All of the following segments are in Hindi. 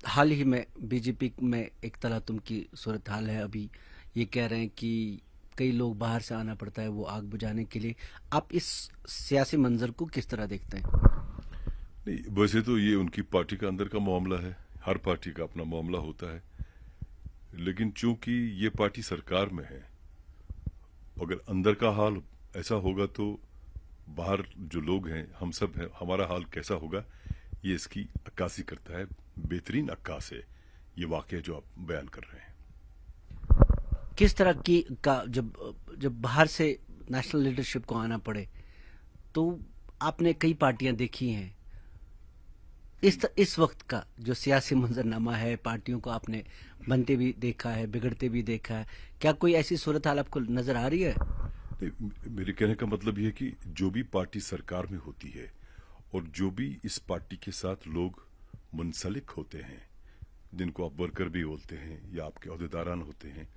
हाल ही में बीजेपी में एक तलातुम की सूरत हाल है। अभी ये कह रहे हैं कि कई लोग बाहर से आना पड़ता है वो आग बुझाने के लिए। आप इस सियासी मंजर को किस तरह देखते हैं? नहीं, वैसे तो ये उनकी पार्टी का अंदर का मामला है। हर पार्टी का अपना मामला होता है। लेकिन चूंकि ये पार्टी सरकार में है, अगर अंदर का हाल ऐसा होगा तो बाहर जो लोग हैं, हम सब हैं, हमारा हाल कैसा होगा, ये इसकी अक्कासी करता है। बेहतरीन अक्कास है ये वाकया जो आप बयान कर रहे हैं। किस तरह की का जब जब बाहर से नेशनल लीडरशिप को आना पड़े तो आपने कई पार्टियां देखी हैं। इस वक्त का जो सियासी मंजरनामा है, पार्टियों को आपने बनते भी देखा है, बिगड़ते भी देखा है। क्या कोई ऐसी सूरत हाल आपको नजर आ रही है? मेरे कहने का मतलब यह है कि जो भी पार्टी सरकार में होती है और जो भी इस पार्टी के साथ लोग मुंसलिक होते हैं, जिनको आप वर्कर भी बोलते हैं या आपके अहदेदारान होते हैं,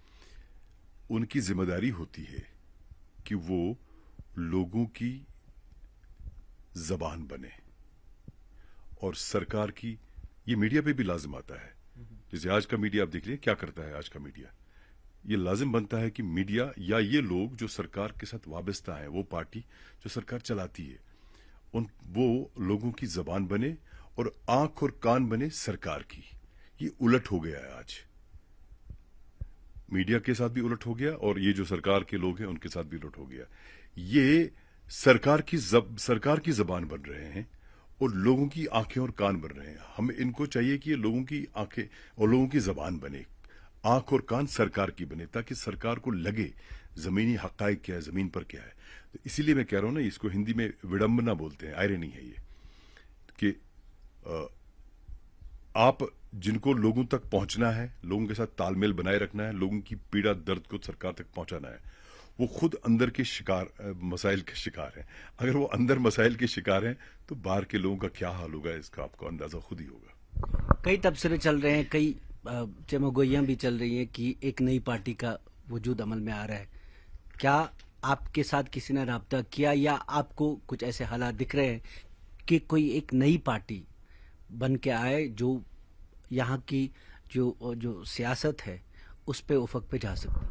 उनकी जिम्मेदारी होती है कि वो लोगों की जबान बने। और सरकार की, ये मीडिया पे भी लाजिम आता है। जैसे आज का मीडिया आप देख लीजिए क्या करता है। आज का मीडिया, ये लाजिम बनता है कि मीडिया या ये लोग जो सरकार के साथ वाबस्ता है, वो पार्टी जो सरकार चलाती है, उन वो लोगों की जबान बने और आंख और कान बने सरकार की। ये उलट हो गया है आज। मीडिया के साथ भी उलट हो गया और ये जो सरकार के लोग हैं उनके साथ भी उलट हो गया। ये सरकार की जबान बन रहे हैं और लोगों की आंखें और कान बन रहे हैं। हम इनको चाहिए कि ये लोगों की आंखें और लोगों की जबान बने, आंख और कान सरकार की बने, ताकि सरकार को लगे जमीनी हकायक क्या है, जमीन पर क्या है। तो इसीलिए मैं कह रहा हूं ना, इसको हिंदी में विडंबना बोलते हैं, आयरनी है ये, कि अ, आप जिनको लोगों तक पहुंचना है, लोगों के साथ तालमेल बनाए रखना है, लोगों की पीड़ा दर्द को सरकार तक पहुंचाना है, वो खुद अंदर के शिकार, मसाइल के शिकार हैं। अगर वो अंदर मसाइल के शिकार हैं तो बाहर के लोगों का क्या हाल होगा, इसका आपको अंदाजा खुद ही होगा। कई तबसरे चल रहे हैं, कई चमगोइयां भी चल रही हैं कि एक नई पार्टी का वजूद अमल में आ रहा है। क्या आपके साथ किसी ने राब्ता किया या आपको कुछ ऐसे हालात दिख रहे हैं कि कोई एक नई पार्टी बन के आए जो यहाँ की जो जो सियासत है उस पे उफक पे जा सकते?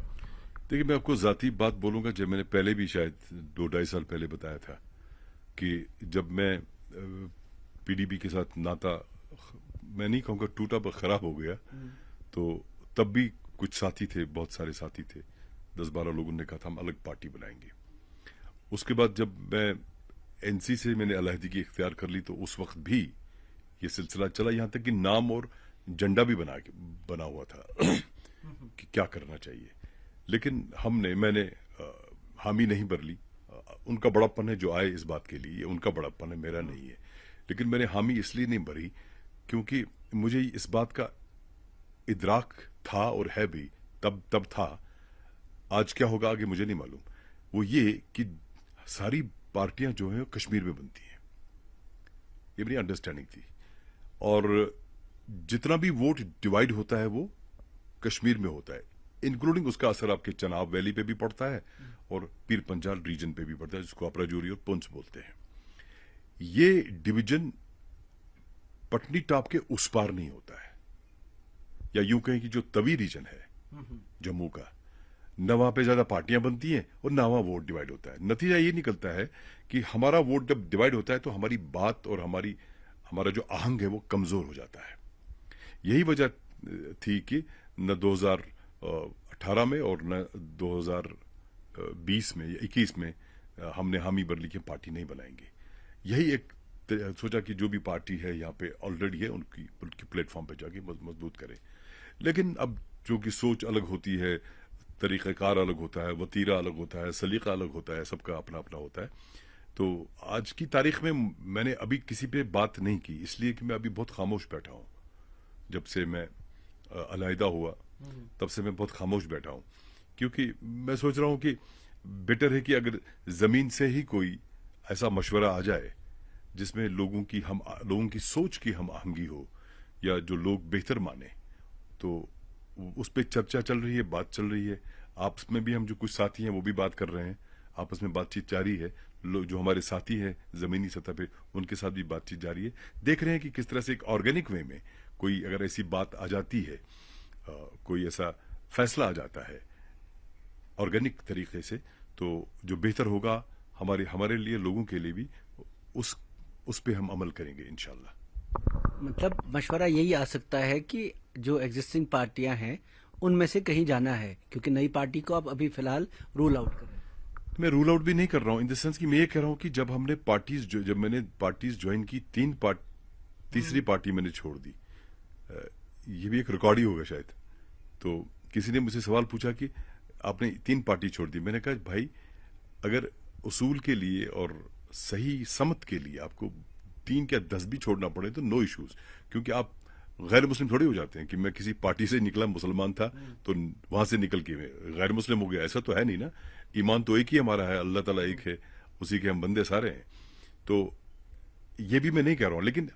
देखिए, मैं आपको जाती बात बोलूंगा, जब मैंने पहले भी शायद 2-2.5 साल पहले बताया था कि जब मैं पीडीपी के साथ नाता, मैं नहीं कहूँगा टूटा पर खराब हो गया, तो तब भी कुछ साथी थे, बहुत सारे साथी थे, 10-12 लोगों ने कहा था हम अलग पार्टी बनाएंगे। उसके बाद जब मैं एनसी से मैंने अलहदगी इख्तियार कर ली, तो उस वक्त भी ये सिलसिला चला, यहां तक कि नाम और झंडा भी बना हुआ था कि क्या करना चाहिए। लेकिन मैंने हामी नहीं भर ली। उनका बड़प्पन है जो आए इस बात के लिए, उनका बड़प्पन है, मेरा नहीं है। लेकिन मैंने हामी इसलिए नहीं भरी क्योंकि मुझे इस बात का इदराक था और है भी, तब था। आज क्या होगा आगे मुझे नहीं मालूम। वो ये कि सारी पार्टियां जो हैं कश्मीर में बनती हैं, ये मेरी अंडरस्टैंडिंग थी। और जितना भी वोट डिवाइड होता है वो कश्मीर में होता है, इंक्लूडिंग उसका असर आपके चनाब वैली पे भी पड़ता है और पीर पंजाल रीजन पे भी पड़ता है, जिसको आप राजौरी और पुंछ बोलते हैं। ये डिवीजन पटनी टॉप के उस पार नहीं होता है, या यूं कहें कि जो तवी रीजन है जम्मू का, न वहां पे ज्यादा पार्टियां बनती हैं और ना वहां वोट डिवाइड होता है। नतीजा ये निकलता है कि हमारा वोट जब डिवाइड होता है तो हमारी बात और हमारा जो आहंग है वो कमजोर हो जाता है। यही वजह थी कि न 2018 में और न 2020 में या 21 में हमने हामी भर ली कि पार्टी नहीं बनाएंगे। यही एक सोचा कि जो भी पार्टी है यहाँ पे ऑलरेडी है, उनकी प्लेटफॉर्म पे जाके मजबूत करें। लेकिन अब जो कि सोच अलग होती है, तरीक़ाकार अलग होता है, वतीरा अलग होता है, सलीका अलग होता है, सबका अपना अपना होता है। तो आज की तारीख में मैंने अभी किसी पे बात नहीं की, इसलिए कि मैं अभी बहुत खामोश बैठा हूं। जब से मैं अलहदा हुआ तब से मैं बहुत खामोश बैठा हूं, क्योंकि मैं सोच रहा हूं कि बेटर है कि अगर जमीन से ही कोई ऐसा मशवरा आ जाए जिसमें लोगों की सोच की हम आहंगी हो, या जो लोग बेहतर माने, तो उस पर चर्चा चल रही है, बात चल रही है। आपस में भी हम जो कुछ साथी हैं वो भी बात कर रहे हैं, आपस में बातचीत जारी है। लोग जो हमारे साथी हैं जमीनी सतह पे, उनके साथ भी बातचीत जारी है। देख रहे हैं कि किस तरह से एक ऑर्गेनिक वे में कोई अगर ऐसी बात आ जाती है, कोई ऐसा फैसला आ जाता है ऑर्गेनिक तरीके से, तो जो बेहतर होगा हमारे हमारे लिए, लोगों के लिए भी, उस पे हम अमल करेंगे इंशाल्लाह। मतलब मशवरा यही आ सकता है कि जो एग्जिस्टिंग पार्टियां हैं उनमें से कहीं जाना है, क्योंकि नई पार्टी को आप अभी फिलहाल रूल आउट कर रहे हैं। मैं रूल आउट भी नहीं कर रहा हूं, इन द सेंस कि मैं ये कह रहा हूं कि जब मैंने पार्टीज ज्वाइन की, तीसरी पार्टी मैंने छोड़ दी। ये भी एक रिकॉर्ड ही होगा शायद। तो किसी ने मुझसे सवाल पूछा कि आपने 3 पार्टी छोड़ दी। मैंने कहा भाई, अगर उसूल के लिए और सही समत के लिए आपको 3 या 10 भी छोड़ना पड़े तो नो इश्यूज, क्योंकि आप गैर मुस्लिम थोड़े हो जाते हैं कि मैं किसी पार्टी से निकला, मुसलमान था तो वहां से निकल के मैं गैर मुस्लिम हो गया, ऐसा तो है नहीं ना। ईमान तो एक ही हमारा है, अल्लाह ताला एक है, उसी के हम बंदे सारे हैं। तो ये भी मैं नहीं कह रहा हूं, लेकिन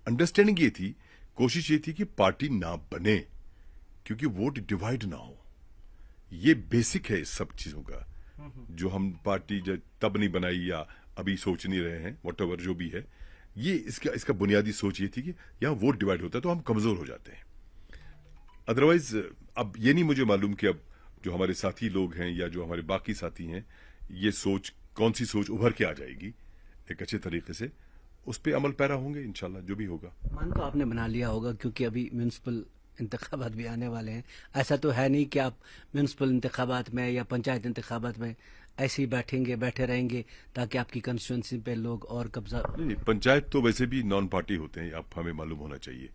अंडरस्टैंडिंग ये थी, कोशिश ये थी कि पार्टी ना बने, क्योंकि वोट डिवाइड ना हो। ये बेसिक है इस सब चीजों का, जो हम पार्टी तब नहीं बनाई या अभी सोच नहीं रहे हैं, वॉटएवर जो भी है, ये इसका बुनियादी सोच ये थी कि यहाँ वोट डिवाइड होता है तो हम कमजोर हो जाते हैं। अदरवाइज अब ये नहीं मुझे मालूम कि अब जो हमारे साथी लोग हैं या जो हमारे बाकी साथी हैं, ये सोच कौन सी सोच उभर के आ जाएगी एक अच्छे तरीके से, उस पर अमल पैरा होंगे इंशाल्लाह, जो भी होगा। मन तो आपने बना लिया होगा, क्योंकि अभी म्यूनसिपल इंतखाबात भी आने वाले हैं। ऐसा तो है नहीं कि आप म्यूनसिपल इंतखाबात में या पंचायत इंतखाबात में ऐसे ही बैठे रहेंगे ताकि आपकी कंस्टिट्यूंसी पे लोग और कब्जा। नहीं, पंचायत तो वैसे भी नॉन पार्टी होते हैं, आप हमें मालूम होना चाहिए।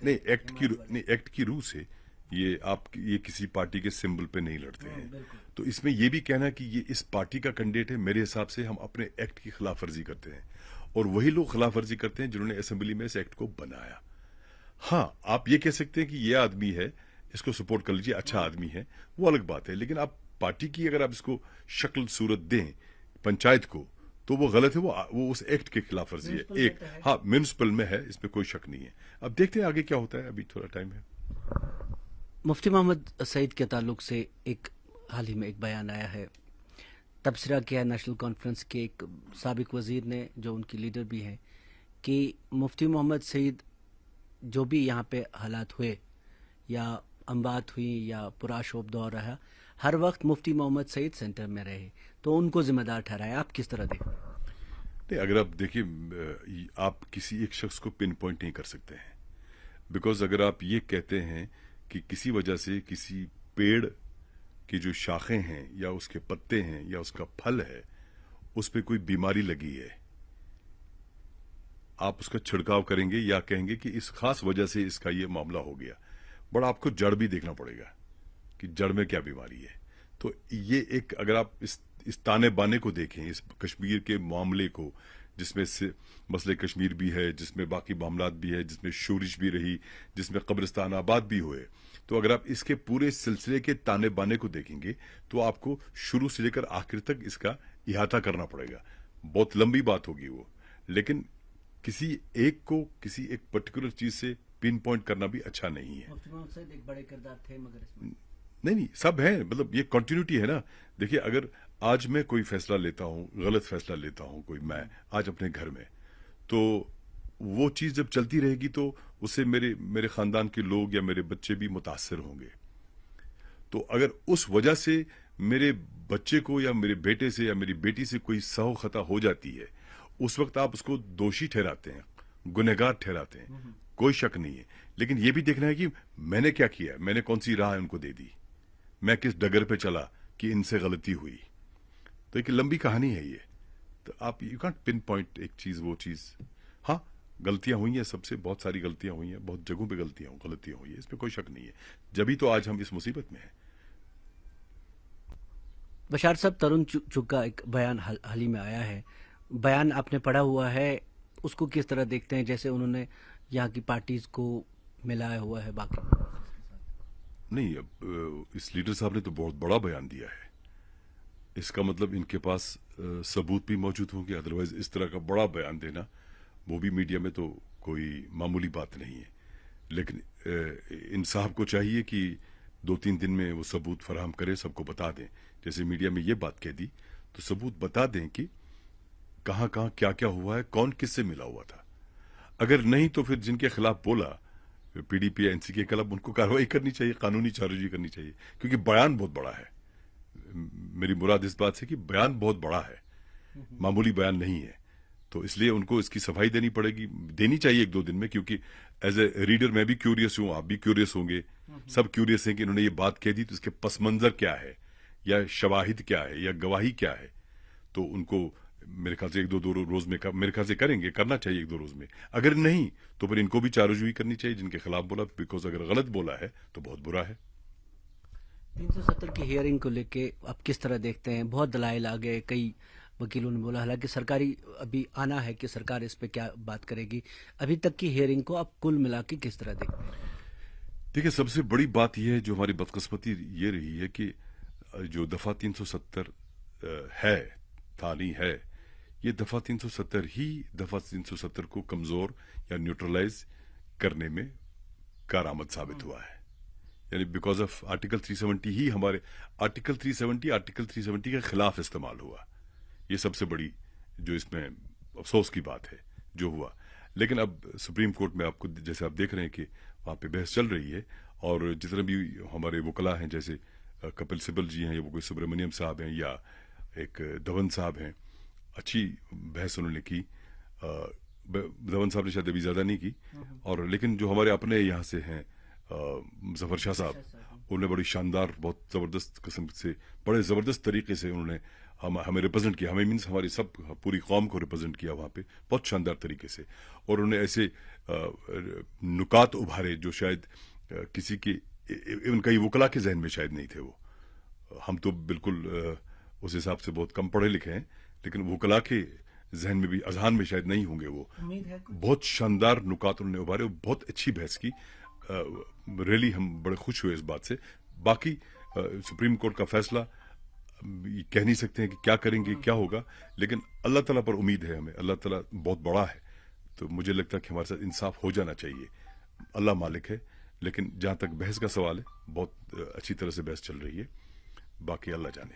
नहीं, एक्ट की रूह से ये किसी पार्टी के सिंबल पे नहीं लड़ते हैं। तो इसमें ये भी कहना कि ये इस पार्टी का कैंडिडेट है, मेरे हिसाब से हम अपने एक्ट की खिलाफ वर्जी करते हैं, और वही लोग खिलाफ वर्जी करते हैं जिन्होंने असेंबली में इस एक्ट को बनाया। हाँ, आप ये कह सकते हैं कि ये आदमी है, इसको सपोर्ट कर लीजिए, अच्छा आदमी है, वो अलग बात है। लेकिन आप पार्टी की अगर आप इसको शक्ल सूरत दें पंचायत को, तो वो गलत है, वो उस एक्ट के खिलाफ वर्जी है। एक हाँ, म्यूनिसिपल में है, इसमें कोई शक नहीं है। अब देखते हैं आगे क्या होता है, अभी थोड़ा टाइम है। मुफ्ती मोहम्मद सईद के ताल्लुक से एक हाल ही में एक बयान आया है, तबसरा किया नेशनल कॉन्फ्रेंस के एक साबिक वजीर ने, जो उनकी लीडर भी हैं, कि मुफ्ती मोहम्मद सईद जो भी यहाँ पे हालात हुए या अम्बात हुई या पूरा शोब दौर रहा, हर वक्त मुफ्ती मोहम्मद सईद सेंटर में रहे, तो उनको जिम्मेदार ठहराए। आप किस तरह देखते हैं? नहीं, अगर आप देखिए, आप किसी एक शख्स को पिन पॉइंट नहीं कर सकते हैं, बिकॉज अगर आप ये कहते हैं कि किसी वजह से किसी पेड़ की जो शाखें हैं या उसके पत्ते हैं या उसका फल है, उस पर कोई बीमारी लगी है, आप उसका छिड़काव करेंगे या कहेंगे कि इस खास वजह से इसका ये मामला हो गया, बड़ा आपको जड़ भी देखना पड़ेगा कि जड़ में क्या बीमारी है। तो ये एक, अगर आप इस ताने बाने को देखें, इस कश्मीर के मामले को, जिसमें से मसले कश्मीर भी है, जिसमें बाकी मामलात भी है, जिसमें शोरिश भी रही, जिसमें कब्रिस्तान आबाद भी हुए, तो अगर आप इसके पूरे सिलसिले के ताने बाने को देखेंगे तो आपको शुरू से लेकर आखिर तक इसका इहाता करना पड़ेगा। बहुत लंबी बात होगी वो, लेकिन किसी एक पर्टिकुलर चीज से पिन पॉइंट करना भी अच्छा नहीं है। एक बड़े किरदार थे, मगर इसमें नहीं, सब है, मतलब ये कंटिन्यूटी है ना। देखिए, अगर आज मैं कोई फैसला लेता हूं, गलत फैसला लेता हूं कोई, मैं आज अपने घर में, तो वो चीज जब चलती रहेगी तो उससे मेरे खानदान के लोग या मेरे बच्चे भी मुतासर होंगे। तो अगर उस वजह से मेरे बच्चे को या मेरे बेटे से या मेरी बेटी से कोई सहो खता हो जाती है, उस वक्त आप उसको दोषी ठहराते हैं, गुनहगार ठहराते हैं, कोई शक नहीं है। लेकिन यह भी देखना है कि मैंने क्या किया, मैंने कौन सी राह उनको दे दी, मैं किस डगर पे चला कि इनसे गलती हुई। तो एक लंबी कहानी है ये। तो आप यू कांट पिन पॉइंट एक चीज, वो चीज। हाँ, गलतियां हुई हैं, सबसे बहुत सारी गलतियां हुई हैं, बहुत जगहों पे गलतियां हुई है, इसमें कोई शक नहीं है। जब ही तो आज हम इस मुसीबत में हैं। बशार साहब, तरुण चुग का एक बयान हाल ही में आया है, बयान आपने पढ़ा हुआ है, उसको किस तरह देखते हैं? जैसे उन्होंने यहाँ की पार्टीज को मिलाया हुआ है बाकी। नहीं, अब इस लीडर साहब ने तो बहुत बड़ा बयान दिया है, इसका मतलब इनके पास सबूत भी मौजूद होंगे, अदरवाइज इस तरह का बड़ा बयान देना वो भी मीडिया में तो कोई मामूली बात नहीं है। लेकिन इन साहब को चाहिए कि 2-3 दिन में वो सबूत फराहम करें, सबको बता दें। जैसे मीडिया में ये बात कह दी तो सबूत बता दें कि कहां क्या क्या हुआ है, कौन किससे मिला हुआ था। अगर नहीं तो फिर जिनके खिलाफ बोला पीडीपी या एनसी के खिलाफ, उनको कार्रवाई करनी चाहिए, कानूनी चार्ज करनी चाहिए, क्योंकि बयान बहुत बड़ा है। मेरी मुराद इस बात से कि बयान बहुत बड़ा है, मामूली बयान नहीं है। तो इसलिए उनको इसकी सफाई देनी चाहिए एक दो दिन में, क्योंकि एज ए रीडर मैं भी क्यूरियस हूं, आप भी क्यूरियस होंगे, सब क्यूरियस हैं कि इन्होंने ये बात कह दी तो इसके पस मंजर क्या है, या शवाहिद क्या है, या गवाही क्या है। तो उनको मेरे ख्याल से एक दो रोज में मेरे ख्याल से करना चाहिए एक दो रोज में। अगर नहीं तो फिर इनको भी चार्जशुई करनी चाहिए जिनके खिलाफ बोला, बिकॉज अगर गलत बोला है तो बहुत बुरा है। 370 की हियरिंग को लेके आप किस तरह देखते हैं? बहुत दलाइल आ गए, कई वकीलों ने बोला, हालांकि सरकारी अभी आना है कि सरकार इस पे क्या बात करेगी। अभी तक की हियरिंग को आप कुल मिला के किस तरह देखते हैं? देखिए, सबसे बड़ी बात यह है, जो हमारी बदकिस्मती ये रही है कि जो दफा 370 है, थानी है, ये दफा 370 ही दफा 370 को कमजोर या न्यूट्रलाइज करने में कारआमद साबित हुआ है। यानी बिकॉज ऑफ आर्टिकल 370 ही हमारे आर्टिकल 370 के खिलाफ इस्तेमाल हुआ। ये सबसे बड़ी जो इसमें अफसोस की बात है जो हुआ। लेकिन अब सुप्रीम कोर्ट में आपको, जैसे आप देख रहे हैं कि वहां पे बहस चल रही है, और जितने भी हमारे वकला हैं, जैसे कपिल सिब्बल जी हैं, या वो कोई सुब्रमण्यम साहब हैं, या एक धवन साहब हैं, अच्छी बहस उन्होंने की। धवन साहब ने शायद अभी ज्यादा नहीं की, और लेकिन जो हमारे अपने यहाँ से हैं मुजफ्फर शाह साहब, उन्होंने बड़ी शानदार, बहुत जबरदस्त किस्म से, बड़े जबरदस्त तरीके से उन्होंने हमें रिप्रेजेंट किया, हमें मीन्स हमारी सब पूरी कौम को रिप्रेजेंट किया वहां पे बहुत शानदार तरीके से। और उन्होंने ऐसे नुकात उभारे जो शायद किसी के, इवन कई वकला के जहन में शायद नहीं थे। वो हम तो बिल्कुल उस हिसाब से बहुत कम पढ़े लिखे हैं, लेकिन वकला के जहन में भी, अजहान में शायद नहीं होंगे वो। बहुत शानदार नुकात उन्होंने उभारे, बहुत अच्छी बहस की। रियली हम बड़े खुश हुए इस बात से। बाकी सुप्रीम कोर्ट का फैसला कह नहीं सकते हैं कि क्या करेंगे, क्या होगा, लेकिन अल्लाह ताला पर उम्मीद है हमें। अल्लाह ताला बहुत बड़ा है, तो मुझे लगता है कि हमारे साथ इंसाफ हो जाना चाहिए। अल्लाह मालिक है। लेकिन जहां तक बहस का सवाल है, बहुत अच्छी तरह से बहस चल रही है, बाकी अल्लाह जाने।